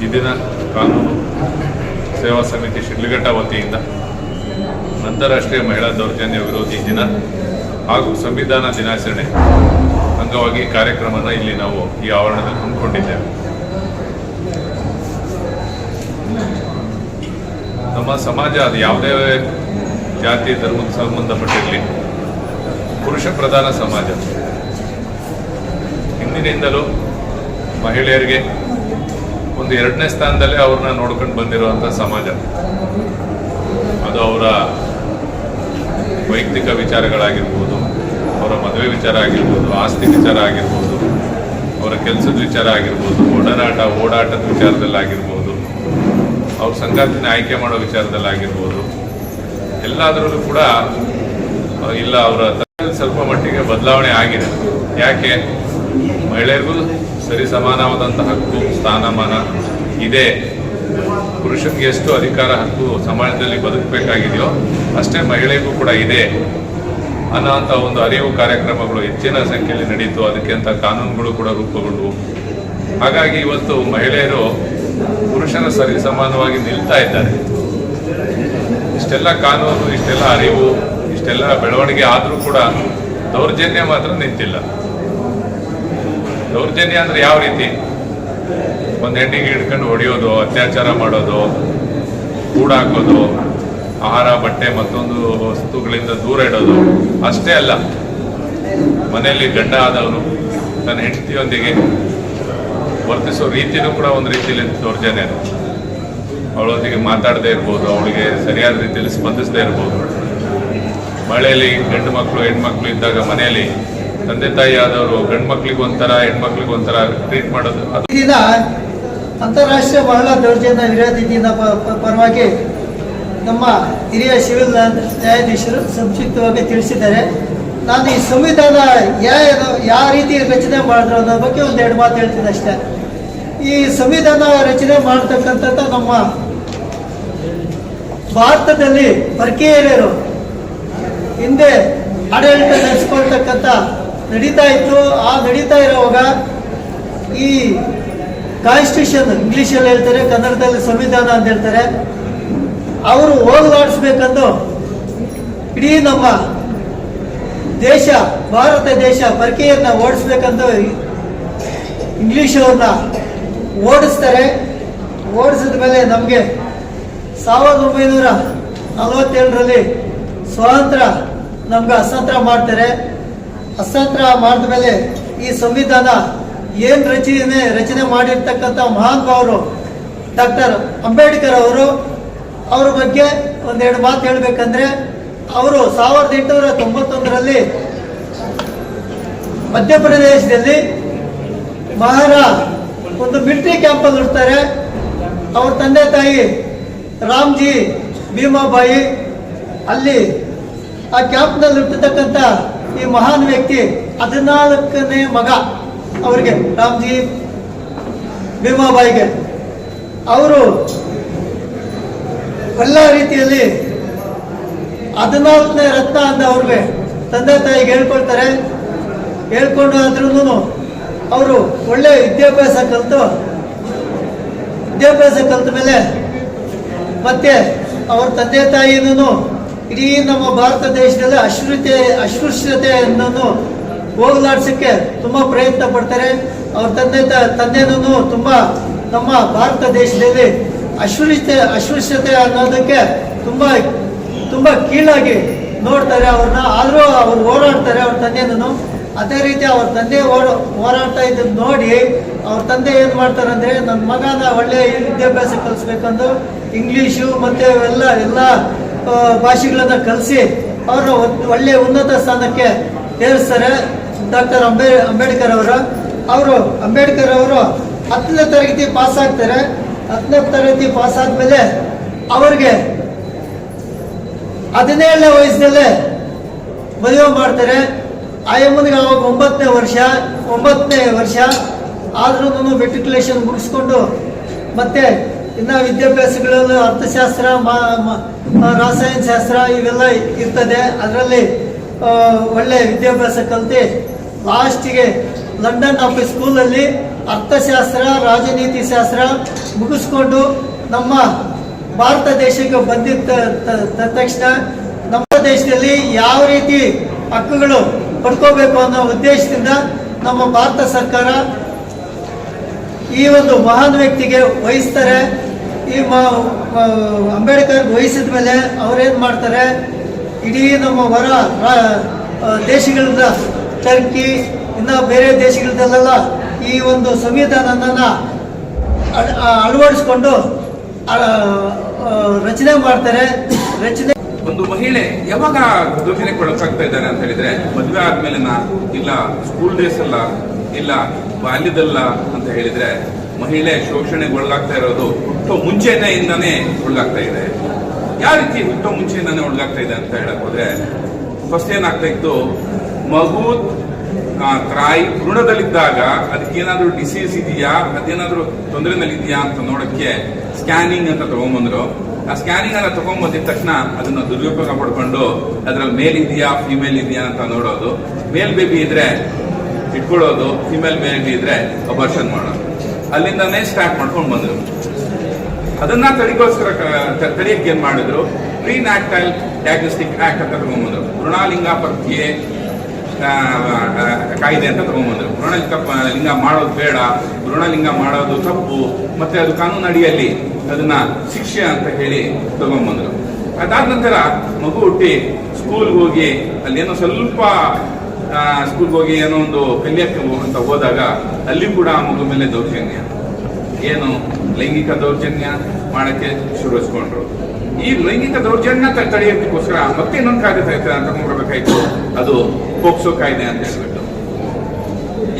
ಈ ದಿನ ಕಾನೂನು ಸೇವಾ ಸಮಿತಿ ಶಿಡ್ಲಘಟ್ಟ ವತಿಯಿಂದ ಅಂತಾರಾಷ್ಟ್ರೀಯ ಮಹಿಳಾ ದೌರ್ಜನ್ಯ ವಿರೋಧಿ ದಿನ ಹಾಗೂ ಸಂವಿಧಾನ ದಿನಾಚರಣೆ ಅಂಗವಾಗಿ ಕಾರ್ಯಕ್ರಮನ ಇಲ್ಲಿ ನಾವು ಈ ಆವರಣದಲ್ಲಿ ಹಮ್ಮಿಕೊಂಡಿದ್ದೇವೆ. ನಮ್ಮ ಸಮಾಜ ಅದು ಯಾವುದೇ ಜಾತಿ ಧರ್ಮಕ್ಕೆ ಸಂಬಂಧಪಟ್ಟಿರಲಿ ಪುರುಷ ಪ್ರಧಾನ ಸಮಾಜ. ಹಿಂದಿನಿಂದಲೂ ಮಹಿಳೆಯರಿಗೆ ಒಂದು 2ನೇ ಸ್ಥಾನದಲ್ಲೇ ಅವ್ರನ್ನ ನೋಡ್ಕೊಂಡು ಬಂದಿರುವಂಥ ಸಮಾಜ. ಅದು ಅವರ ವೈಯಕ್ತಿಕ ವಿಚಾರಗಳಾಗಿರ್ಬೋದು, ಅವರ ಮದುವೆ ವಿಚಾರ ಆಗಿರ್ಬೋದು, ಆಸ್ತಿ ವಿಚಾರ ಆಗಿರ್ಬೋದು, ಅವರ ಕೆಲಸದ ವಿಚಾರ ಆಗಿರ್ಬೋದು, ಓಡಾಟದ ವಿಚಾರದಲ್ಲಾಗಿರ್ಬೋದು, ಅವ್ರ ಸಂಗಾತಿನ ಆಯ್ಕೆ ಮಾಡೋ ವಿಚಾರದಲ್ಲಾಗಿರ್ಬೋದು, ಎಲ್ಲದರಲ್ಲೂ ಕೂಡ ಇಲ್ಲ ಅವರ ಸ್ವಲ್ಪ ಮಟ್ಟಿಗೆ ಬದಲಾವಣೆ ಆಗಿದೆ. ಯಾಕೆ? ಮಹಿಳೆಯರಿಗೂ ಸರಿ ಸಮಾನವಾದಂಥ ಹಕ್ಕು ಸ್ಥಾನಮಾನ ಇದೆ. ಪುರುಷನಿಗೆ ಎಷ್ಟು ಅಧಿಕಾರ ಹಕ್ಕು ಸಮಾಜದಲ್ಲಿ ಬದುಕಬೇಕಾಗಿದೆಯೋ ಅಷ್ಟೇ ಮಹಿಳೆಗೂ ಕೂಡ ಇದೆ ಅನ್ನೋಂಥ ಒಂದು ಅರಿವು ಕಾರ್ಯಕ್ರಮಗಳು ಹೆಚ್ಚಿನ ಸಂಖ್ಯೆಯಲ್ಲಿ ನಡೀತು. ಅದಕ್ಕೆ ಅಂತ ಕಾನೂನುಗಳು ಕೂಡ ರೂಪುಗೊಂಡವು. ಹಾಗಾಗಿ ಇವತ್ತು ಮಹಿಳೆಯರು ಪುರುಷನ ಸರಿ ಸಮಾನವಾಗಿ ನಿಲ್ತಾ ಇದ್ದಾರೆ. ಇಷ್ಟೆಲ್ಲ ಕಾನೂನು, ಇಷ್ಟೆಲ್ಲ ಅರಿವು, ಇಷ್ಟೆಲ್ಲ ಬೆಳವಣಿಗೆ ಆದರೂ ಕೂಡ ದೌರ್ಜನ್ಯ ಮಾತ್ರ ನಿಂತಿಲ್ಲ. ದೌರ್ಜನ್ಯ ಅಂದರೆ ಯಾವ ರೀತಿ? ಒಂದು ಹೆಣ್ಣಿಗೆ ಹಿಡ್ಕೊಂಡು ಹೊಡೆಯೋದು, ಅತ್ಯಾಚಾರ ಮಾಡೋದು, ಕೂಡಾಕೋದು, ಆಹಾರ ಬಟ್ಟೆ ಮತ್ತೊಂದು ವಸ್ತುಗಳಿಂದ ದೂರ ಇಡೋದು ಅಷ್ಟೇ ಅಲ್ಲ. ಮನೆಯಲ್ಲಿ ಗಂಡ ಆದವನು ತನ್ನ ಹೆಂಡತಿಯೊಂದಿಗೆ ವರ್ತಿಸೋ ರೀತಿಯೂ ಕೂಡ ಒಂದು ರೀತಿಯಲ್ಲಿ ದೌರ್ಜನ್ಯ. ಅವಳೊಂದಿಗೆ ಮಾತಾಡದೇ ಇರ್ಬೋದು, ಅವಳಿಗೆ ಸರಿಯಾದ ರೀತಿಯಲ್ಲಿ ಸ್ಪಂದಿಸದೇ ಇರ್ಬೋದು. ಮಳೆಯಲ್ಲಿ ಗಂಡು ಮಕ್ಕಳು ಹೆಣ್ಮಕ್ಳು ಇದ್ದಾಗ ಮನೆಯಲ್ಲಿ ತಂದೆ ತಾಯಿ ಆದವರು ಗಂಡು ಮಕ್ಳಿಗೆ ಒಂಥರ ಹೆಣ್ಮಕ್ಳಿಗೆ ಒಂಥರ ಟ್ರೀಟ್ ಮಾಡೋದು. ಇದೀಗ ಅಂತಾರಾಷ್ಟ್ರೀಯ ಮಹಿಳಾ ದೌರ್ಜನ್ಯ ವಿರೋಧಿ ದಿನ ಪರವಾಗಿ ನಮ್ಮ ಹಿರಿಯ ಸಿವಿಲ್ ನ್ಯಾಯಾಧೀಶರು ಸಂಕ್ಷಿಪ್ತವಾಗಿ ತಿಳಿಸಿದ್ದಾರೆ. ನಾನು ಈ ಸಂವಿಧಾನ ಯಾವ ರೀತಿ ರಚನೆ ಮಾಡಿದ್ರು ಅನ್ನೋ ಬಗ್ಗೆ ಒಂದೆರಡು ಮಾತು ಹೇಳ್ತೀನಿ ಅಷ್ಟೇ. ಈ ಸಂವಿಧಾನ ರಚನೆ ಮಾಡತಕ್ಕಂಥದ್ದು ನಮ್ಮ ಭಾರತದಲ್ಲಿ ಪರಕೀಯರು ಹಿಂದೆ ಆಡಳಿತ ನಡೆಸ್ಕೊಳ್ತಕ್ಕಂಥ ನಡೀತಾ ಇತ್ತು. ಆ ನಡೀತಾ ಇರುವಾಗ ಈ ಕಾನ್ಸ್ಟಿಟ್ಯೂಷನ್, ಇಂಗ್ಲೀಷಲ್ಲಿ ಹೇಳ್ತಾರೆ, ಕನ್ನಡದಲ್ಲಿ ಸಂವಿಧಾನ ಅಂತ ಹೇಳ್ತಾರೆ, ಅವರು ಹೋಗಲಾಡಿಸ್ಬೇಕಂದು ಇಡೀ ನಮ್ಮ ದೇಶ, ಭಾರತ ದೇಶ ಪರಕೀಯರನ್ನ ಓಡಿಸ್ಬೇಕಂತ ಇಂಗ್ಲೀಷ್ ಅವ್ರನ್ನ ಓಡಿಸ್ತಾರೆ. ಓಡಿಸಿದ ಮೇಲೆ ನಮಗೆ 1947ರಲ್ಲಿ ಸ್ವಾತಂತ್ರ್ಯ ನಮ್ಗೆ ಹಸ್ತಾಂತರ ಮಾಡ್ತಾರೆ. ಹಸ್ತಾಂತರ ಮಾಡಿದ ಮೇಲೆ ಈ ಸಂವಿಧಾನ ಏನು ರಚನೆ ಮಾಡಿರ್ತಕ್ಕಂಥ ಮಹಾನುಭಾವರು ಡಾಕ್ಟರ್ ಅಂಬೇಡ್ಕರ್ ಅವ್ರ ಬಗ್ಗೆ ಒಂದೆರಡು ಮಾತು ಹೇಳಬೇಕಂದ್ರೆ, ಅವರು 1891ರಲ್ಲಿ ಮಧ್ಯಪ್ರದೇಶದಲ್ಲಿ ಒಂದು ಮಿಲಿಟರಿ ಕ್ಯಾಂಪಲ್ಲಿ ಇರ್ತಾರೆ. ಅವ್ರ ತಂದೆ ತಾಯಿ ರಾಮ್ಜಿ ಭೀಮಾಬಾಯಿ ಅಲ್ಲಿ ಆ ಕ್ಯಾಂಪ್ನಲ್ಲಿ ಇರ್ತಕ್ಕಂಥ ಈ ಮಹಾನ್ ವ್ಯಕ್ತಿ 14ನೇ ಮಗ ಅವರಿಗೆ, ರಾಮ್ಜಿ ಭೀಮಾಬಾಯಿಗೆ. ಅವರು ಎಲ್ಲ ರೀತಿಯಲ್ಲಿ 14ನೇ ರತ್ನ ಅಂತ ಅವ್ರಿಗೆ ತಂದೆ ತಾಯಿಗೆ ಹೇಳ್ಕೊಳ್ತಾರೆ. ಹೇಳ್ಕೊಂಡು ಆದ್ರೂ ಅವರು ಒಳ್ಳೆ ವಿದ್ಯಾಭ್ಯಾಸ ಕಲಿತ ಮೇಲೆ ಮತ್ತೆ ಅವ್ರ ತಂದೆ ತಾಯಿನೂ ಇಡೀ ನಮ್ಮ ಭಾರತ ದೇಶದಲ್ಲಿ ಅಸ್ಪೃಶ್ಯತೆಯನ್ನು ಹೋಗಲಾಡಿಸೋಕ್ಕೆ ತುಂಬ ಪ್ರಯತ್ನ ಪಡ್ತಾರೆ. ಅವ್ರ ತಂದೆನೂ ತುಂಬ ನಮ್ಮ ಭಾರತ ದೇಶದಲ್ಲಿ ಅಸ್ಪೃಶ್ಯತೆ ಅನ್ನೋದಕ್ಕೆ ತುಂಬ ಕೀಳಾಗಿ ನೋಡ್ತಾರೆ ಅವ್ರನ್ನ. ಆದರೂ ಅವ್ರು ಹೋರಾಡ್ತಾರೆ ಅವ್ರ ತಂದೆನೂ. ಅದೇ ರೀತಿ ಅವ್ರ ತಂದೆ ಹೋರಾಡ್ತಾ ಇದ್ದದ್ದು ನೋಡಿ ಅವ್ರ ತಂದೆ ಏನು ಮಾಡ್ತಾರೆ ಅಂದರೆ, ನನ್ನ ಮಗನ ಒಳ್ಳೆ ವಿದ್ಯಾಭ್ಯಾಸ ಕಲಿಸ್ಬೇಕಂದು ಇಂಗ್ಲೀಷು ಮತ್ತು ಎಲ್ಲ ಭಾಷೆಗಳನ್ನು ಕಲಿಸಿ ಅವರು ಒಳ್ಳೆಯ ಉನ್ನತ ಸ್ಥಾನಕ್ಕೆ ಏರಿಸ್ತಾರೆ. ಡಾಕ್ಟರ್ ಅಂಬೇಡ್ಕರ್ ಅವರು 10ನೇ ತರಗತಿ ಪಾಸ್ ಆಗ್ತಾರೆ. 10ನೇ ತರಗತಿ ಪಾಸ್ ಆದಮೇಲೆ ಅವ್ರಿಗೆ 17ನೇ ವಯಸ್ಸಿನಲ್ಲೇ ಮದುವೆ ಮಾಡ್ತಾರೆ. ಆಯಮ್ಮನಿಗೆ ಅವಾಗ 9ನೇ ವರ್ಷ ಆದ್ರೂ ಮೆಟ್ರಿಕ್ಯುಲೇಷನ್ ಮುಗಿಸ್ಕೊಂಡು ಮತ್ತೆ ಇನ್ನು ವಿದ್ಯಾಭ್ಯಾಸಗಳಲ್ಲಿ ಅರ್ಥಶಾಸ್ತ್ರ, ರಾಸಾಯನ ಶಾಸ್ತ್ರ ಇವೆಲ್ಲ ಇರ್ತದೆ. ಅದರಲ್ಲಿ ಒಳ್ಳೆ ವಿದ್ಯಾಭ್ಯಾಸ ಕಲಿತು ಲಾಸ್ಟಿಗೆ ಲಂಡನ್ ಆಫ್ ಸ್ಕೂಲಲ್ಲಿ ಅರ್ಥಶಾಸ್ತ್ರ ರಾಜನೀತಿ ಶಾಸ್ತ್ರ ಮುಗಿಸ್ಕೊಂಡು ನಮ್ಮ ಭಾರತ ದೇಶಕ್ಕೆ ಬಂದಿದ್ದ ತಕ್ಷಣ ನಮ್ಮ ದೇಶದಲ್ಲಿ ಯಾವ ರೀತಿ ಹಕ್ಕುಗಳು ಪಡ್ಕೋಬೇಕು ಅನ್ನೋ ಉದ್ದೇಶದಿಂದ ನಮ್ಮ ಭಾರತ ಸರ್ಕಾರ ಈ ಒಂದು ಮಹಾನ್ ವ್ಯಕ್ತಿಗೆ ವಹಿಸ್ತಾರೆ. ಈ ಅಂಬೇಡ್ಕರ್ ವಹಿಸಿದ ಮೇಲೆ ಅವರೇನು ಮಾಡ್ತಾರೆ, ಇಡೀ ನಮ್ಮ ಹೊರ ದೇಶಗಳಿಂದ ಟರ್ಕಿ ಇನ್ನು ಬೇರೆ ದೇಶಗಳಲ್ಲೆಲ್ಲ ಈ ಒಂದು ಸಂವಿಧಾನನ ಅಳವಡಿಸ್ಕೊಂಡು ರಚನೆ ಮಾಡ್ತಾರೆ. ಒಂದು ಮಹಿಳೆ ಯಾವಾಗ ದೌರ್ಜನ್ಯಕ್ಕೆ ಒಳಗಾಗ್ತಾ ಇದ್ದಾರೆ ಅಂತ ಹೇಳಿದ್ರೆ ಮದುವೆ ಆದ್ಮೇಲೆನ, ಇಲ್ಲ ಸ್ಕೂಲ್ ಡೇಸ್ ಅಲ್ಲ, ಇಲ್ಲ ಬಾಲ್ಯದಲ್ಲ ಅಂತ ಹೇಳಿದ್ರೆ ಮಹಿಳೆ ಶೋಷಣೆಗೆ ಒಳಗಾಗ್ತಾ ಇರೋದು ಹುಟ್ಟೋ ಮುಂಚೆಯಿಂದಾನೇ ಒಳಗಾಗ್ತಾ ಇದೆ. ಯಾವ ರೀತಿ ಹುಟ್ಟೋ ಮುಂಚೆಯಿಂದಾನೇ ಒಳಗಾಗ್ತಾ ಇದೆ ಅಂತ ಹೇಳಕ್ ಹೋದ್ರೆ ಫಸ್ಟ್ ಏನಾಗ್ತಾ ಇತ್ತು, ಮಗು ತಾಯಿ ಭ್ರೂಣದಲ್ಲಿದ್ದಾಗ ಅದಕ್ಕೇನಾದ್ರೂ ಡಿಸೀಸ್ ಇದೆಯಾ, ಅದೇನಾದ್ರೂ ತೊಂದರೆನಲ್ಲಿದೆಯಾ ಅಂತ ನೋಡಕ್ಕೆ ಸ್ಕ್ಯಾನಿಂಗ್ ಅಂತ ತಗೊಂಡ್ಬಂದ್ರು. ಆ ಸ್ಕ್ಯಾನಿಂಗ್ ಅನ್ನ ತಗೊಂಡ್ಬಂದಿದ ತಕ್ಷಣ ಅದನ್ನ ದುರುಪಯೋಗ ಪಡ್ಕೊಂಡು ಅದ್ರಲ್ಲಿ ಮೇಲ್ ಇದೆಯಾ ಫಿಮೇಲ್ ಇದೆಯಾ ಅಂತ ನೋಡೋದು. ಮೇಲ್ ಬೇಬಿ ಇದ್ರೆ ಇಟ್ಕೊಳ್ಳೋದು, ಫಿಮೇಲ್ ಬೇಬಿ ಇದ್ರೆ ಅಬಾರ್ಷನ್ ಮಾಡೋದು. ಅಲ್ಲಿಂದಾನೇ ಸ್ಟಾರ್ಟ್ ಮಾಡ್ಕೊಂಡು ಬಂದ್ರು. ಅದನ್ನ ತಡೆಯಕ್ಕೆ ಏನ್ ಮಾಡಿದ್ರು, ಪ್ರೀನ್ಯಾಟಲ್ ಡಯಾಗ್ನೋಸ್ಟಿಕ್ ಆಕ್ಟ್ ಅಂತ ತಗೊಂಡ್ಬಂದ್ರು. ಭ್ರೂಣಲಿಂಗ ಪತ್ತೆ ಕಾಯ್ದೆ ಅಂತ ತಗೊಂಡ್ಬಂದ್ರು. ಭ್ರೂಣಲಿಂಗ ಮಾಡೋದು ಬೇಡ, ಭ್ರೂಣಲಿಂಗ ಮಾಡೋದು ತಪ್ಪು, ಮತ್ತೆ ಅದು ಕಾನೂನು ಅಡಿಯಲ್ಲಿ ಅದನ್ನ ಶಿಕ್ಷೆ ಅಂತ ಹೇಳಿ ತಗೊಂಡ್ಬಂದ್ರು. ಅದಾದ ನಂತರ ಮಗು ಹುಟ್ಟಿ ಸ್ಕೂಲ್ಗೆ ಹೋಗಿ ಅಲ್ಲೇನೋ ಸ್ವಲ್ಪ ಸ್ಕೂಲ್ಗೆ ಹೋಗಿ ಏನೋ ಒಂದು ಕಲಿಯಕ್ಕೆ ಅಂತ ಹೋದಾಗ ಅಲ್ಲಿ ಕೂಡ ಆ ಮಗು ಮೇಲೆ ದೌರ್ಜನ್ಯ, ಏನು ಲೈಂಗಿಕ ದೌರ್ಜನ್ಯ ಮಾಡಕ್ಕೆ ಶುರುವಿಸ್ಕೊಂಡ್ರು. ಈ ಲೈಂಗಿಕ ದೌರ್ಜನ್ಯ ತಡೆಯೋದಕ್ಕೋಸ್ಕರ ಮತ್ತೆ ಇನ್ನೊಂದು ಕಾಯ್ದೆ ತಗೊಂಡ್ಬರ್ಬೇಕಾಯ್ತು, ಅದು ಪೋಕ್ಸೋ ಕಾಯ್ದೆ ಅಂತ ಹೇಳ್ಬಿಟ್ಟು.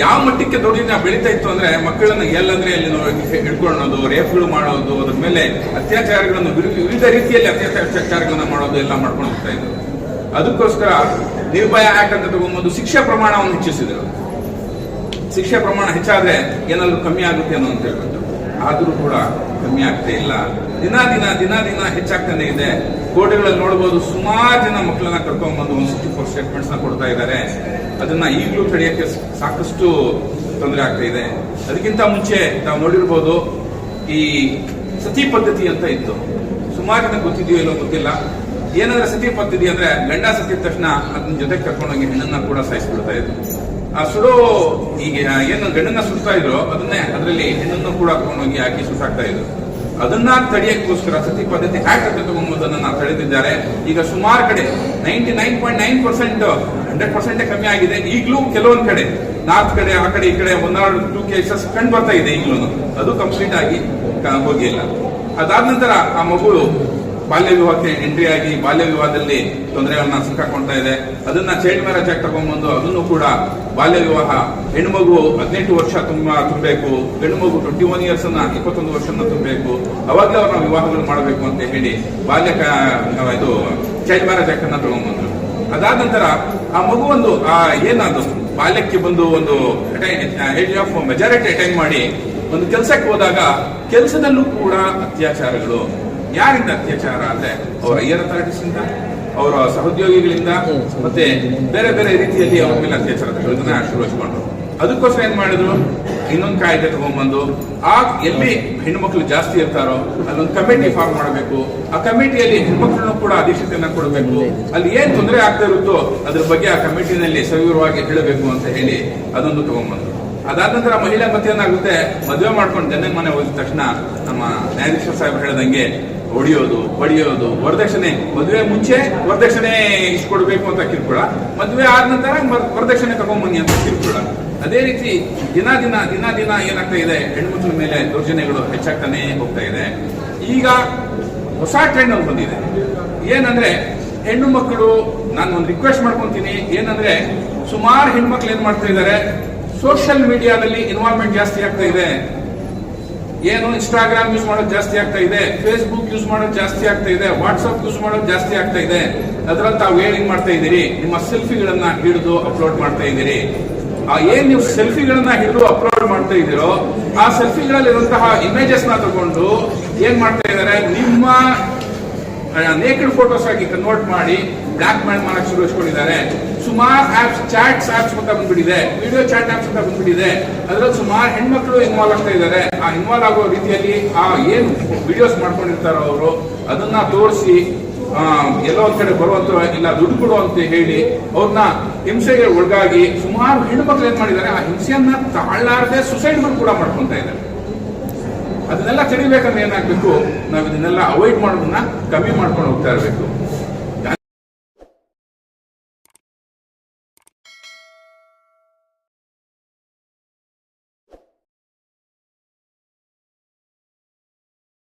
ಯಾವ ಮಟ್ಟಕ್ಕೆ ದೌರ್ಜನ್ಯ ಬೆಳೀತಾ ಇತ್ತು ಅಂದ್ರೆ ಮಕ್ಕಳನ್ನ ಎಲ್ಲಂದ್ರೆ ಅಲ್ಲಿ ಹಿಡ್ಕೊಳ್ಳೋದು, ರೇಪ್ಗಳು ಮಾಡೋದು, ಅದ್ರ ಮೇಲೆ ಅತ್ಯಾಚಾರಗಳನ್ನು ವಿವಿಧ ರೀತಿಯಲ್ಲಿ ಅತ್ಯಾಚಾರಗಳನ್ನ ಮಾಡೋದು ಎಲ್ಲ ಮಾಡ್ಕೊಂಡು ಹೋಗ್ತಾ ಇದ್ರು. ಅದಕ್ಕೋಸ್ಕರ ನಿರ್ಭಯ ಆಕ್ಟ್ ಅಂತ ತಗೊಂಡ್ಬಂದು ಶಿಕ್ಷೆ ಪ್ರಮಾಣವನ್ನು ಹೆಚ್ಚಿಸಿದ್ರು. ಶಿಕ್ಷೆ ಪ್ರಮಾಣ ಹೆಚ್ಚಾದ್ರೆ ಏನಾದ್ರು ಕಮ್ಮಿ ಆಗುತ್ತೆ ಅನ್ನೋ ಅಂತ ಹೇಳ್ಬಿಟ್ಟು, ಆದ್ರೂ ಕೂಡ ಕಮ್ಮಿ ಆಗ್ತಾ ಇಲ್ಲ. ದಿನ ದಿನ ದಿನ ದಿನ ಹೆಚ್ಚಾಗ್ತಾನೆ ಇದೆ. ಕೋರ್ಟ್ಗಳಲ್ಲಿ ನೋಡಬಹುದು, ಸುಮಾರು ಜನ ಮಕ್ಕಳನ್ನ ಕರ್ಕೊಂಡ್ಬಂದು 164 ಸ್ಟೇಟ್ಮೆಂಟ್ಸ್ ನ ಕೊಡ್ತಾ ಇದ್ದಾರೆ. ಅದನ್ನ ಈಗಲೂ ತಡೆಯಕ್ಕೆ ಸಾಕಷ್ಟು ತೊಂದರೆ ಆಗ್ತಾ ಇದೆ. ಅದಕ್ಕಿಂತ ಮುಂಚೆ ನಾವು ನೋಡಿರ್ಬೋದು, ಈ ಸತಿ ಪದ್ಧತಿ ಅಂತ ಇತ್ತು. ಸುಮಾರು ಜನ ಗೊತ್ತಿದೆಯೋ ಇಲ್ಲೋ ಗೊತ್ತಿಲ್ಲ. ಏನಂದ್ರೆ ಸತಿ ಪದ್ಧತಿ ಅಂದ್ರೆ ಗಂಡ ಸತ್ತಿದ ತಕ್ಷಣ ಅದನ್ನ ಜೊತೆ ಕರ್ಕೊಂಡೋಗಿ ಹೆಣ್ಣನ್ನ ಕೂಡ ಸಾಯಿಸ್ಬಿಡ್ತಾ ಇದ್ರು. ಆ ಸುಡೋ ಈಗ ಏನು ಗಂಡನ್ನ ಸುಡ್ತಾ ಇದ್ರು ಅದನ್ನೇ ಅದರಲ್ಲಿ ಹೆಣ್ಣನ್ನು ಕೂಡ ಕರ್ಕೊಂಡೋಗಿ ಹಾಕಿ ಸುಟ್ಟಾಕ್ತಾ ಇದ್ರು. ಅದನ್ನ ತಡೆಯಕ್ಕೋಸ್ಕರ ಸತಿ ಪದ್ಧತಿ ಆಕ್ಟ್ ಅಂತ ತಗೊಂಬುದನ್ನ ತಡೆದಿದ್ದಾರೆ. ಈಗ ಸುಮಾರು ಕಡೆ 99.9% 100% ಕಮ್ಮಿ ಆಗಿದೆ. ಈಗಲೂ ಕೆಲವೊಂದು ಕಡೆ ನಾರ್ತ್ ಕಡೆ ಆ ಕಡೆ ಈ ಕಡೆ 1 or 2 ಕೇಸಸ್ ಕಂಡು ಬರ್ತಾ ಇದೆ ಈಗಲೂ. ಅದು ಕಂಪ್ಲೀಟ್ ಆಗಿ ಹೋಗಿಲ್ಲ. ಅದಾದ ನಂತರ ಆ ಮಗು ಬಾಲ್ಯ ವಿವಾಹಕ್ಕೆ ಎಂಟ್ರಿ ಆಗಿ ಬಾಲ್ಯ ವಿವಾಹದಲ್ಲಿ ತೊಂದರೆಗಳನ್ನ ಸಿಕ್ಕಾಕೊಳ್ತಾ ಇದೆ. ಅದನ್ನ ಚೈಲ್ಡ್ ಮ್ಯಾರೇಜ್ ಆಗಿ ತಗೊಂಡ್ಬಂದು ಅದನ್ನು ಕೂಡ ಬಾಲ್ಯ ವಿವಾಹ, ಹೆಣ್ಮಗು 18 ವರ್ಷ ತುಂಬಬೇಕು, ಗಂಡು ಮಗು 21 years 21 ವರ್ಷನ ತುಂಬಬೇಕು, ಅವಾಗಲೇ ಅವ್ರನ್ನ ವಿವಾಹಗಳು ಮಾಡಬೇಕು ಅಂತ ಹೇಳಿ ಇದು ಚೈಲ್ಡ್ ಮ್ಯಾರೇಜ್ ಆಕ್ಟ್ ಅನ್ನ ತಗೊಂಡ್ಬಂದ್ರು. ಅದಾದ ನಂತರ ಆ ಮಗು ಒಂದು ಏನಾದ್ರು ಬಾಲ್ಯಕ್ಕೆ ಬಂದು ಒಂದು ಏಜ್ ಆಫ್ ಮೆಜಾರಿಟಿ ಅಟೈನ್ ಮಾಡಿ ಒಂದು ಕೆಲಸಕ್ಕೆ ಹೋದಾಗ ಕೆಲಸದಲ್ಲೂ ಕೂಡ ಅತ್ಯಾಚಾರಗಳು. ಯಾರಿಂದ ಅತ್ಯಾಚಾರ ಅಂದ್ರೆ ಅವರ ಹಿಯರ್ ಅಥಾರಿಟೀಸ್ ಇಂದ, ಅವರ ಸಹೋದ್ಯೋಗಿಗಳಿಂದ, ಮತ್ತೆ ಬೇರೆ ಬೇರೆ ರೀತಿಯಲ್ಲಿ ಅವರ ಮೇಲೆ ಅತ್ಯಾಚಾರಗಳನ್ನ ಶುರುವಿಸ್ಕೊಂಡ್ರು. ಅದಕ್ಕೋಸ್ಕರ ಏನ್ ಮಾಡಿದ್ರು, ಇನ್ನೊಂದು ಕಾಯ್ದೆ ತಗೊಂಡ್ಬಂದು ಎಲ್ಲಿ ಹೆಣ್ಣುಮಕ್ಳು ಜಾಸ್ತಿ ಇರ್ತಾರೋ ಅಲ್ಲೊಂದು ಕಮಿಟಿ ಫಾರ್ಮ್ ಮಾಡಬೇಕು. ಆ ಕಮಿಟಿಯಲ್ಲಿ ಹೆಣ್ಮಕ್ಳನ್ನು ಕೂಡ ಅಧ್ಯಕ್ಷತೆಯನ್ನ ಕೊಡಬೇಕು. ಅಲ್ಲಿ ಏನ್ ತೊಂದರೆ ಆಗ್ತಾ ಇರುತ್ತೋ ಅದ್ರ ಬಗ್ಗೆ ಆ ಕಮಿಟಿನಲ್ಲಿ ಸವಿವರವಾಗಿ ಹೇಳಬೇಕು ಅಂತ ಹೇಳಿ ಅದೊಂದು ತಗೊಂಡ್ಬಂದ್ರು. ಅದಾದ ನಂತರ ಮಹಿಳಾ ಮತ್ತೆ ಏನಾಗುತ್ತೆ, ಮದುವೆ ಮಾಡ್ಕೊಂಡು ಗಂಡನ ಮನೆ ಹೋದ ತಕ್ಷಣ ನಮ್ಮ ನ್ಯಾಯಾಧೀಶ ಸಾಹೇಬ್ ಹೇಳಿದಂಗೆ ಹೊಡಿಯೋದು, ಬಡಿಯೋದು, ವರದಕ್ಷಿಣೆ. ಮದುವೆ ಮುಂಚೆ ವರದಕ್ಷಿಣೆ ಇಷ್ಟು ಕೊಡಬೇಕು ಅಂತ ಕಿರ್ಕೊಳ, ಮದುವೆ ಆದ ನಂತರ ವರದಕ್ಷಿಣೆ ತಗೊಂಡ್ಬನ್ನಿ ಅಂತ ಕಿರ್ಕೊಳ. ಅದೇ ರೀತಿ ದಿನ ದಿನ ದಿನ ದಿನ ಏನಾಗ್ತಾ ಇದೆ, ಹೆಣ್ಮಕ್ಳ ಮೇಲೆ ದೌರ್ಜನ್ಯಗಳು ಹೆಚ್ಚಾಗ್ತಾನೆ ಹೋಗ್ತಾ ಇದೆ. ಈಗ ಹೊಸ ಟ್ರೆಂಡ್ ಒಂದು ಬಂದಿದೆ. ಏನಂದ್ರೆ ಹೆಣ್ಣು ಮಕ್ಕಳು, ನಾನು ಒಂದು ರಿಕ್ವೆಸ್ಟ್ ಮಾಡ್ಕೊಂತೀನಿ, ಏನಂದ್ರೆ ಸುಮಾರು ಹೆಣ್ಮಕ್ಳು ಏನ್ ಮಾಡ್ತಾ ಇದ್ದಾರೆ, ಸೋಷಿಯಲ್ ಮೀಡಿಯಾದಲ್ಲಿ ಇನ್ವಾಲ್ವ್ಮೆಂಟ್ ಜಾಸ್ತಿ ಆಗ್ತಾ ಇದೆ. ಏನು ಇನ್ಸ್ಟಾಗ್ರಾಮ್ ಯೂಸ್ ಮಾಡೋದು ಜಾಸ್ತಿ ಆಗ್ತಾ ಇದೆ, ಫೇಸ್ಬುಕ್ ಯೂಸ್ ಮಾಡೋದು ಜಾಸ್ತಿ ಆಗ್ತಾ ಇದೆ, ವಾಟ್ಸ್ಆಪ್ ಯೂಸ್ ಮಾಡೋದು ಜಾಸ್ತಿ ಆಗ್ತಾ ಇದೆ. ಅದ್ರಲ್ಲಿ ತಾವು ಏನ್ ಮಾಡ್ತಾ ಇದ್ದೀರಿ, ನಿಮ್ಮ ಸೆಲ್ಫಿಗಳನ್ನ ಹಿಡಿದು ಅಪ್ಲೋಡ್ ಮಾಡ್ತಾ ಇದ್ದೀರಿ. ಏನ್ ನೀವು ಸೆಲ್ಫಿಗಳನ್ನ ಹಿಡಿದು ಅಪ್ಲೋಡ್ ಮಾಡ್ತಾ ಇದ್ದೀರೋ ಆ ಸೆಲ್ಫಿಗಳಲ್ಲಿರುವಂತಹ ಇಮೇಜಸ್ ನ ತಗೊಂಡು ಏನ್ ಮಾಡ್ತಾ ಇದ್ದಾರೆ, ನಿಮ್ಮ ನೇಕೆಡ್ ಫೋಟೋಸ್ ಆಗಿ ಕನ್ವರ್ಟ್ ಮಾಡಿ ಬ್ಲಾಕ್ ಮೇಲ್ ಮಾಡಕ್ ಶುರುವಿಸ್ಕೊಂಡಿದ್ದಾರೆ. ಸುಮಾರು ಆಪ್ಸ್, ಚಾಟ್ಸ್ ಆಪ್ಸ್ ಅಂತ ಬಂದ್ಬಿಟ್ಟಿದೆ, ವಿಡಿಯೋ ಚಾಟ್ ಆಪ್ಸ್ ಅಂತ ಬಂದ್ಬಿಟ್ಟಿದೆ. ಅದ್ರಲ್ಲಿ ಸುಮಾರು ಹೆಣ್ಮಕ್ಳು ಇನ್ವಾಲ್ವ್ ಆಗ್ತಾ ಇದ್ದಾರೆ. ಆ ಇನ್ವಾಲ್ವ್ ಆಗೋ ರೀತಿಯಲ್ಲಿ ಆ ಏನು ವಿಡಿಯೋಸ್ ಮಾಡ್ಕೊಂಡಿರ್ತಾರೋ ಅವರು ಅದನ್ನ ತೋರಿಸಿ ಎಲ್ಲೋ ಒಂದ್ ಕಡೆ ಬರುವಂತ ಇಲ್ಲ ದುಡ್ಡು ಕೊಡು ಅಂತ ಹೇಳಿ ಅವ್ರನ್ನ ಹಿಂಸೆಗೆ ಒಳಗಾಗಿ ಸುಮಾರು ಹೆಣ್ಮಕ್ಳು ಏನ್ ಮಾಡಿದ್ದಾರೆ, ಆ ಹಿಂಸೆಯನ್ನ ತಾಳಲಾರದೆ ಸುಸೈಡ್ಗಳು ಕೂಡ ಮಾಡ್ಕೊಂತ ಇದ್ದಾರೆ. ಅದನ್ನೆಲ್ಲ ತಿಳಿಬೇಕಂದ್ರೆ ಏನಾಗ್ಬೇಕು, ನಾವು ಇದನ್ನೆಲ್ಲ ಅವಾಯ್ಡ್ ಮಾಡೋದನ್ನ ಕಮ್ಮಿ ಮಾಡ್ಕೊಂಡು ಹೋಗ್ತಾ ಇರಬೇಕು.